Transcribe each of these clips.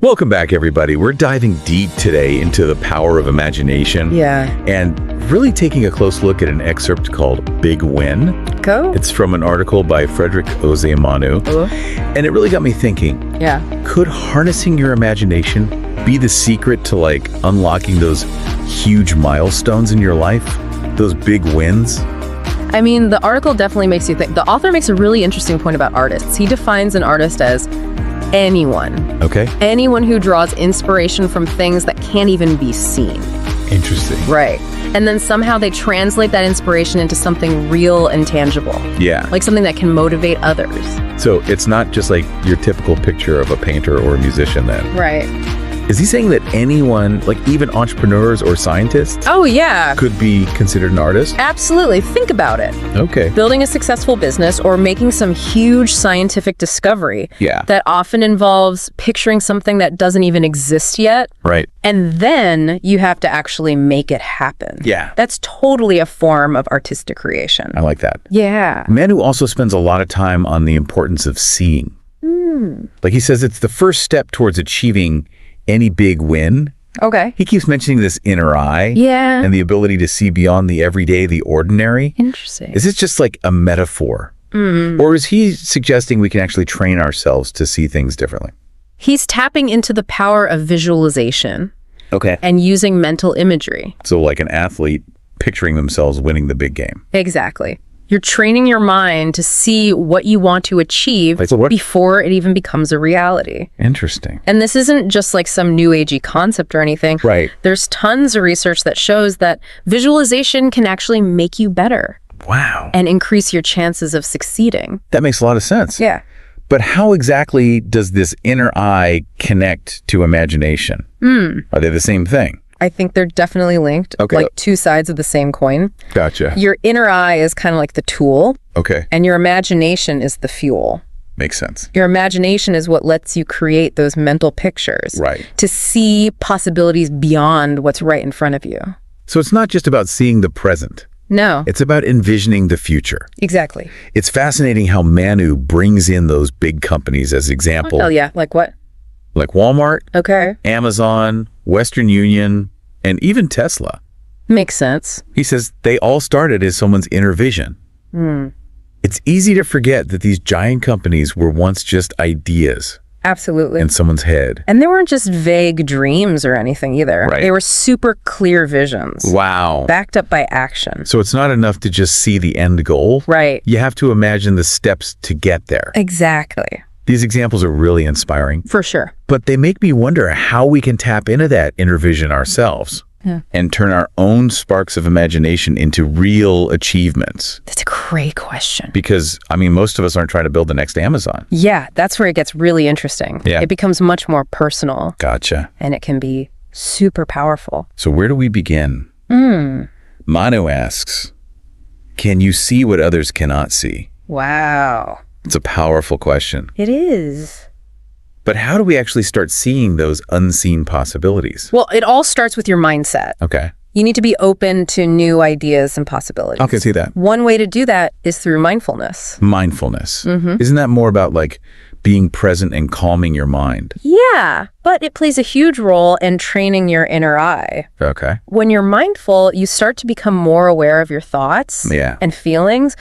Welcome back, everybody. We're diving deep today into the power of imagination. Yeah. And really taking a close look at an excerpt called Big Win. Go. It's from an article by Frederick Osei-Manu. And it really got me thinking. Yeah. Could harnessing your imagination be the secret to unlocking those huge milestones in your life? Those big wins? I mean, the article definitely makes you think. The author makes a really interesting point about artists. He defines an artist as anyone. Okay. Anyone who draws inspiration from things that can't even be seen. Interesting. Right. And then somehow they translate that inspiration into something real and tangible. Yeah. Like something that can motivate others. So it's not just like your typical picture of a painter or a musician then. Right. Is he saying that anyone, even entrepreneurs or scientists, Oh, yeah. could be considered an artist? Absolutely. Think about it. Okay. Building a successful business or making some huge scientific discovery that often involves picturing something that doesn't even exist yet. Right. And then you have to actually make it happen. Yeah. That's totally a form of artistic creation. I like that. Yeah. Manu also spends a lot of time on the importance of seeing. He says it's the first step towards achieving any big win. Okay. He keeps mentioning this inner eye. Yeah. And the ability to see beyond the everyday, the ordinary. Interesting. Is this just like a metaphor? Or is he suggesting we can actually train ourselves to see things differently? He's tapping into the power of visualization. Okay. And using mental imagery. So like an athlete picturing themselves winning the big game. Exactly. You're training your mind to see what you want to achieve before it even becomes a reality. Interesting. And this isn't just like some new agey concept or anything. Right. There's tons of research that shows that visualization can actually make you better. Wow. And increase your chances of succeeding. That makes a lot of sense. Yeah. But how exactly does this inner eye connect to imagination? Are they the same thing? I think they're definitely linked, like two sides of the same coin. Gotcha. Your inner eye is kind of like the tool. Okay. And your imagination is the fuel. Makes sense. Your imagination is what lets you create those mental pictures. Right. To see possibilities beyond what's right in front of you. So it's not just about seeing the present. No. It's about envisioning the future. Exactly. It's fascinating how Manu brings in those big companies as example. Oh, yeah. Like what? Like Walmart, Okay. Amazon, Western Union, and even Tesla. Makes sense. He says they all started as someone's inner vision. It's easy to forget that these giant companies were once just ideas Absolutely. in someone's head. And they weren't just vague dreams or anything either. Right. They were super clear visions. Wow. Backed up by action. So it's not enough to just see the end goal. Right. You have to imagine the steps to get there. Exactly. These examples are really inspiring. For sure. But they make me wonder how we can tap into that inner vision ourselves and turn our own sparks of imagination into real achievements. That's a great question. Because, most of us aren't trying to build the next Amazon. Yeah, that's where it gets really interesting. Yeah. It becomes much more personal. Gotcha. And it can be super powerful. So where do we begin? Manu asks, can you see what others cannot see? Wow. It's a powerful question. It is. But how do we actually start seeing those unseen possibilities? Well, it all starts with your mindset. Okay. You need to be open to new ideas and possibilities. Okay, see that. One way to do that is through mindfulness. Mindfulness. Isn't that more about being present and calming your mind? Yeah, but it plays a huge role in training your inner eye. Okay. When you're mindful, you start to become more aware of your thoughts and feelings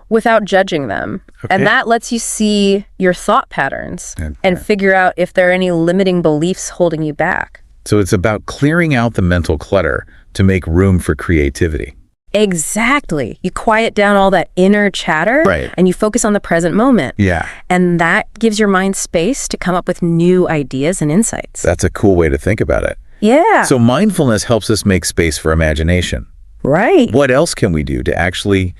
without judging them. Okay. And that lets you see your thought patterns and figure out if there are any limiting beliefs holding you back. So it's about clearing out the mental clutter to make room for creativity. Exactly. You quiet down all that inner chatter and you focus on the present moment. Yeah. And that gives your mind space to come up with new ideas and insights. That's a cool way to think about it. Yeah. So mindfulness helps us make space for imagination. Right. What else can we do to actually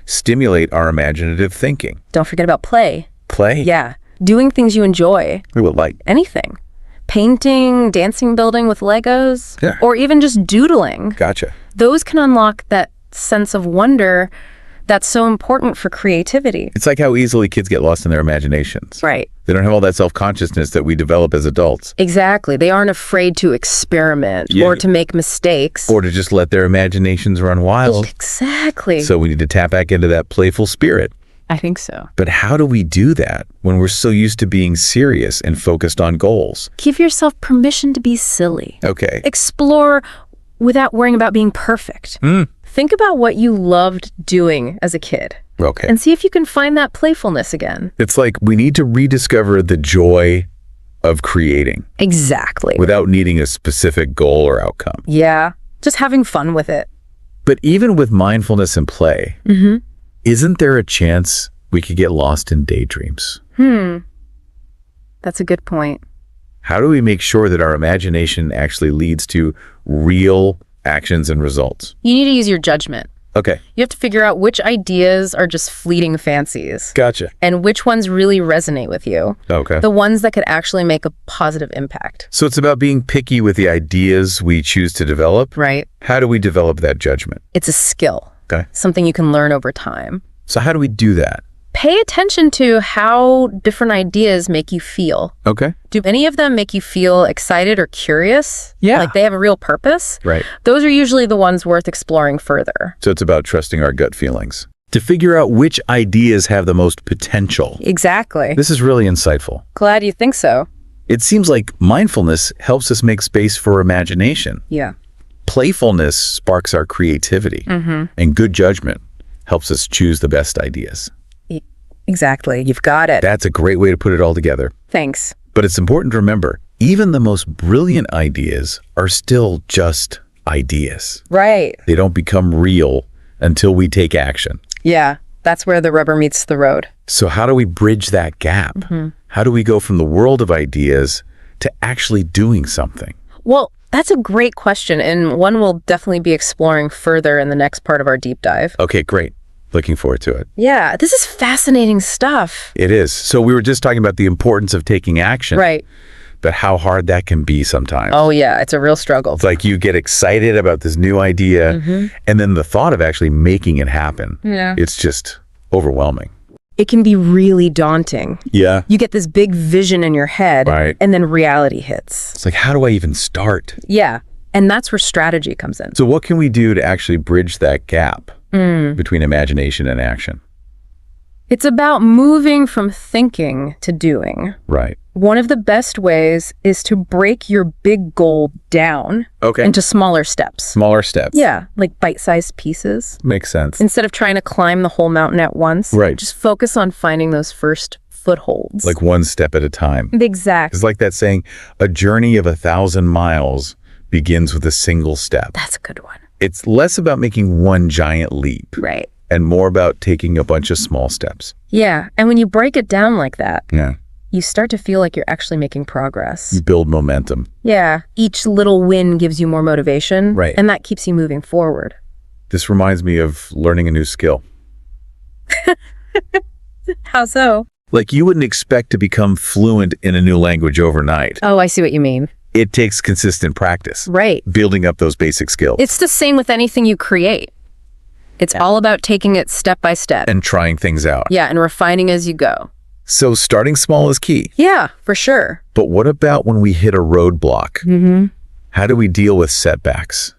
stimulate our imaginative thinking? Don't forget about play. Play? Yeah. Doing things you enjoy. Like? Anything. Painting, dancing, building with Legos. Yeah. Or even just doodling. Gotcha. Those can unlock that sense of wonder that's so important for creativity. It's like how easily kids get lost in their imaginations. Right. They don't have all that self-consciousness that we develop as adults. Exactly. They aren't afraid to experiment or to make mistakes. Or to just let their imaginations run wild. Exactly. So we need to tap back into that playful spirit. I think so. But how do we do that when we're so used to being serious and focused on goals? Give yourself permission to be silly. Okay. Explore without worrying about being perfect. Think about what you loved doing as a kid. Okay. And see if you can find that playfulness again. It's like we need to rediscover the joy of creating. Exactly. Without needing a specific goal or outcome. Yeah. Just having fun with it. But even with mindfulness and play, isn't there a chance we could get lost in daydreams? That's a good point. How do we make sure that our imagination actually leads to real actions and results? You need to use your judgment. Okay. You have to figure out which ideas are just fleeting fancies. Gotcha. And which ones really resonate with you. Okay. The ones that could actually make a positive impact. So it's about being picky with the ideas we choose to develop? Right. How do we develop that judgment? It's a skill. Okay. Something you can learn over time. So how do we do that? Pay attention to how different ideas make you feel. Okay. Do any of them make you feel excited or curious? Yeah. Like they have a real purpose? Right. Those are usually the ones worth exploring further. So it's about trusting our gut feelings to figure out which ideas have the most potential. Exactly. This is really insightful. Glad you think so. It seems like mindfulness helps us make space for imagination. Yeah. Playfulness sparks our creativity. And good judgment helps us choose the best ideas. Exactly. You've got it. That's a great way to put it all together. Thanks. But it's important to remember, even the most brilliant ideas are still just ideas. Right. They don't become real until we take action. Yeah. That's where the rubber meets the road. So how do we bridge that gap? How do we go from the world of ideas to actually doing something? Well, that's a great question, and one we'll definitely be exploring further in the next part of our deep dive. Okay, great. Looking forward to it. Yeah, this is fascinating stuff. It is. So we were just talking about the importance of taking action. Right. But how hard that can be sometimes. Oh, yeah. It's a real struggle. It's like you get excited about this new idea, and then the thought of actually making it happen, it's just overwhelming. It can be really daunting. Yeah. You get this big vision in your head, right, and then reality hits. It's like, how do I even start? Yeah. And that's where strategy comes in. So what can we do to actually bridge that gap between imagination and action? It's about moving from thinking to doing. Right. One of the best ways is to break your big goal down into smaller steps. Smaller steps. Yeah, like bite-sized pieces. Makes sense. Instead of trying to climb the whole mountain at once, right, just focus on finding those first footholds. Like one step at a time. Exactly. It's like that saying, a journey of 1,000 miles begins with a single step. That's a good one. It's less about making one giant leap. Right. And more about taking a bunch of small steps. Yeah, and when you break it down like that, yeah, you start to feel like you're actually making progress. You build momentum. Yeah, each little win gives you more motivation. Right. And that keeps you moving forward. This reminds me of learning a new skill. How so? Like you wouldn't expect to become fluent in a new language overnight. Oh, I see what you mean. It takes consistent practice. Right. Building up those basic skills. It's the same with anything you create. It's all about taking it step by step. And trying things out. Yeah, and refining as you go. So starting small is key. Yeah, for sure. But what about when we hit a roadblock? How do we deal with setbacks?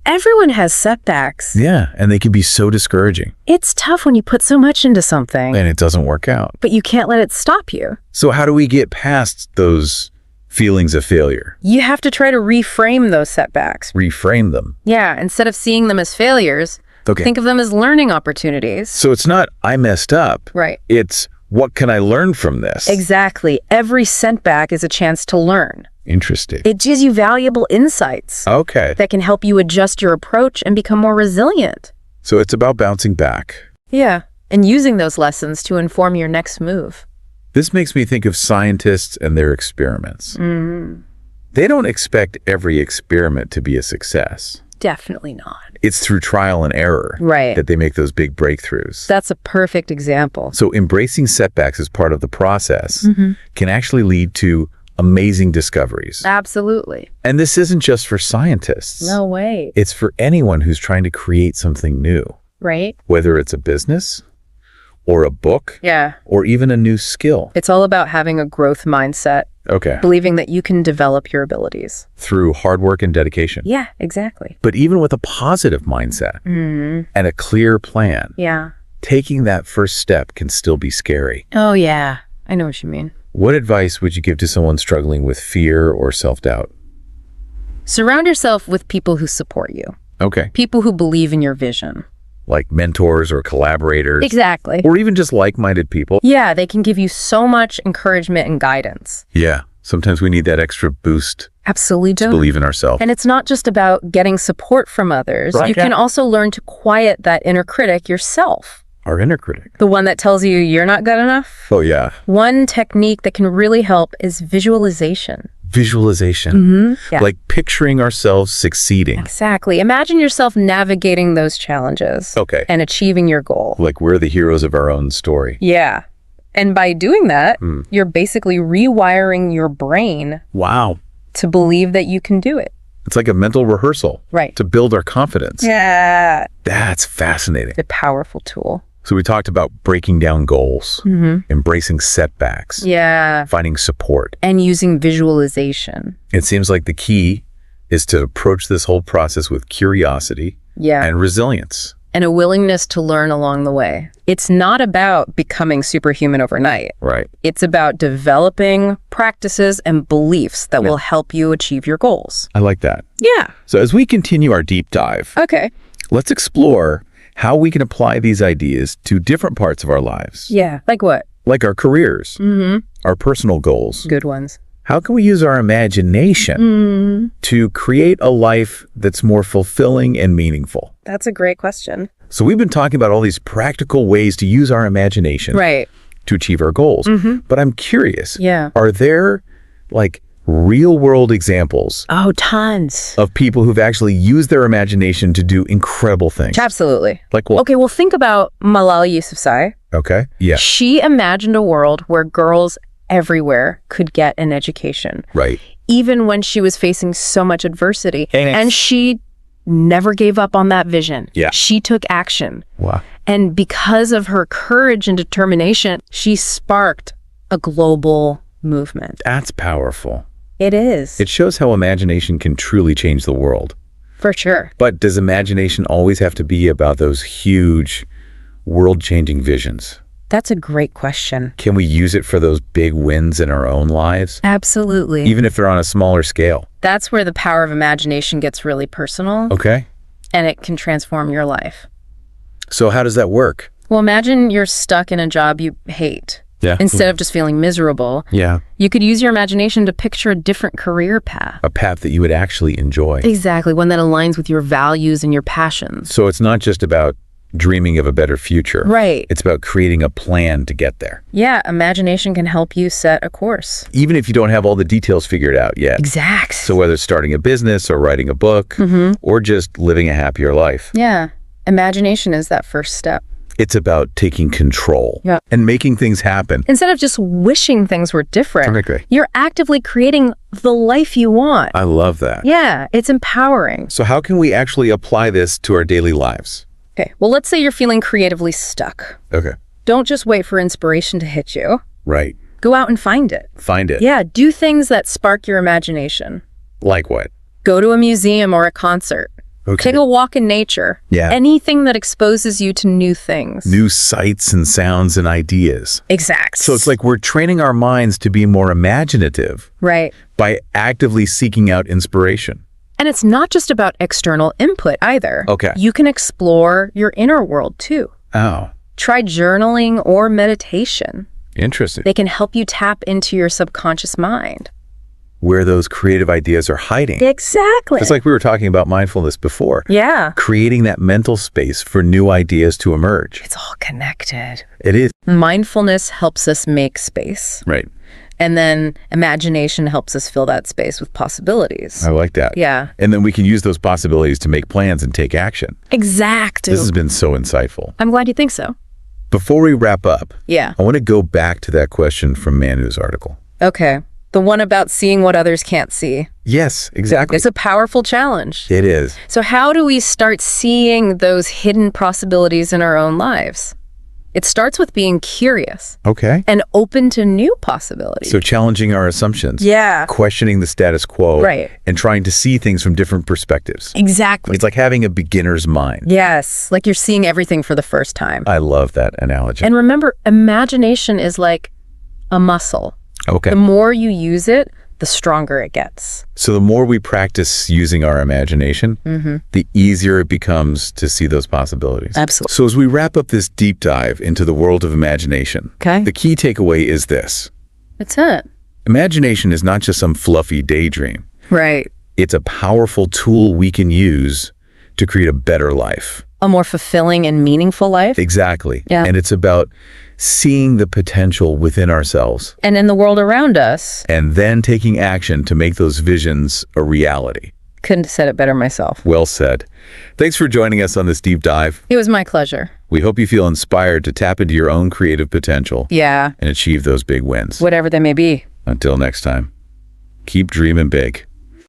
Everyone has setbacks. Yeah, and they can be so discouraging. It's tough when you put so much into something. And it doesn't work out. But you can't let it stop you. So how do we get past those feelings of failure? You have to try to reframe those setbacks. Reframe them. Yeah, instead of seeing them as failures, think of them as learning opportunities. So it's not, I messed up. Right. It's, what can I learn from this? Exactly. Every setback is a chance to learn. Interesting. It gives you valuable insights. Okay. That can help you adjust your approach and become more resilient. So it's about bouncing back. Yeah, and using those lessons to inform your next move. This makes me think of scientists and their experiments. They don't expect every experiment to be a success. Definitely not. It's through trial and error that they make those big breakthroughs. That's a perfect example. So embracing setbacks as part of the process can actually lead to amazing discoveries. Absolutely. And this isn't just for scientists. No way. It's for anyone who's trying to create something new. Right. Whether it's a business or a book or even a new skill. It's all about having a growth mindset. Okay. Believing that you can develop your abilities. Through hard work and dedication. Yeah, exactly. But even with a positive mindset and a clear plan, taking that first step can still be scary. Oh, yeah. I know what you mean. What advice would you give to someone struggling with fear or self-doubt? Surround yourself with people who support you. Okay. People who believe in your vision. Like mentors or collaborators. Exactly. Or even just like-minded people. Yeah, they can give you so much encouragement and guidance. Yeah. Sometimes we need that extra boost. Absolutely do. To believe in ourselves. And it's not just about getting support from others. Right. You can also learn to quiet that inner critic yourself. Our inner critic. The one that tells you you're not good enough. Oh, yeah. One technique that can really help is visualization. Visualization. Mm-hmm. Yeah. Like picturing ourselves succeeding. Exactly. Imagine yourself navigating those challenges. Okay. And achieving your goal. Like we're the heroes of our own story. Yeah. And by doing that, you're basically rewiring your brain. Wow. To believe that you can do it. It's like a mental rehearsal. Right. To build our confidence. Yeah. That's fascinating. A powerful tool. So we talked about breaking down goals, embracing setbacks, finding support. And using visualization. It seems like the key is to approach this whole process with curiosity and resilience. And a willingness to learn along the way. It's not about becoming superhuman overnight. Right. It's about developing practices and beliefs that will help you achieve your goals. I like that. Yeah. So as we continue our deep dive, let's explore how we can apply these ideas to different parts of our lives. Yeah. Like what? Like our careers, our personal goals. Good ones. How can we use our imagination to create a life that's more fulfilling and meaningful? That's a great question. So we've been talking about all these practical ways to use our imagination to achieve our goals. But I'm curious, are there like real-world examples? Oh, tons. Of people who've actually used their imagination to do incredible things? Absolutely. Like what? Okay, well, think about Malala Yousafzai. Okay, yeah. She imagined a world where girls everywhere could get an education. Right. Even when she was facing so much adversity. And she never gave up on that vision. Yeah. She took action. Wow. And because of her courage and determination, she sparked a global movement. That's powerful. It is. It shows how imagination can truly change the world. For sure. But does imagination always have to be about those huge, world-changing visions? That's a great question. Can we use it for those big wins in our own lives? Absolutely. Even if they're on a smaller scale? That's where the power of imagination gets really personal. Okay. And it can transform your life. So how does that work? Well, imagine you're stuck in a job you hate. Yeah. Instead of just feeling miserable. Yeah. You could use your imagination to picture a different career path. A path that you would actually enjoy. Exactly. One that aligns with your values and your passions. So it's not just about dreaming of a better future. Right. It's about creating a plan to get there. Yeah, imagination can help you set a course. Even if you don't have all the details figured out yet. Exactly. So whether it's starting a business or writing a book or just living a happier life. Yeah, imagination is that first step. It's about taking control and making things happen. Instead of just wishing things were different, you're actively creating the life you want. I love that. Yeah, it's empowering. So how can we actually apply this to our daily lives? Okay, well, let's say you're feeling creatively stuck. Okay. Don't just wait for inspiration to hit you. Right. Go out and find it. Find it. Yeah, do things that spark your imagination. Like what? Go to a museum or a concert. Okay. Take a walk in nature. Yeah. Anything that exposes you to new things. New sights and sounds and ideas. Exact. So it's like we're training our minds to be more imaginative. Right. By actively seeking out inspiration. And it's not just about external input either. Okay. You can explore your inner world too. Oh. Try journaling or meditation. Interesting. They can help you tap into your subconscious mind. Where those creative ideas are hiding. Exactly. It's like we were talking about mindfulness before. Yeah. Creating that mental space for new ideas to emerge. It's all connected. It is. Mindfulness helps us make space. Right. And then imagination helps us fill that space with possibilities. I like that. Yeah. And then we can use those possibilities to make plans and take action. Exactly. This has been so insightful. I'm glad you think so. Before we wrap up, I want to go back to that question from Manu's article. Okay. The one about seeing what others can't see. Yes, exactly. It's a powerful challenge. It is. So how do we start seeing those hidden possibilities in our own lives? It starts with being curious. Okay. And open to new possibilities. So challenging our assumptions. Yeah. Questioning the status quo. Right. And trying to see things from different perspectives. Exactly. It's like having a beginner's mind. Yes. Like you're seeing everything for the first time. I love that analogy. And remember, imagination is like a muscle. Okay. The more you use it, the stronger it gets. So the more we practice using our imagination, the easier it becomes to see those possibilities. Absolutely. So as we wrap up this deep dive into the world of imagination, the key takeaway is this. That's it. Imagination is not just some fluffy daydream. Right. It's a powerful tool we can use to create a better life. A more fulfilling and meaningful life. Exactly. Yeah. And it's about seeing the potential within ourselves. And in the world around us. And then taking action to make those visions a reality. Couldn't have said it better myself. Well said. Thanks for joining us on this deep dive. It was my pleasure. We hope you feel inspired to tap into your own creative potential. Yeah. And achieve those big wins. Whatever they may be. Until next time, keep dreaming big.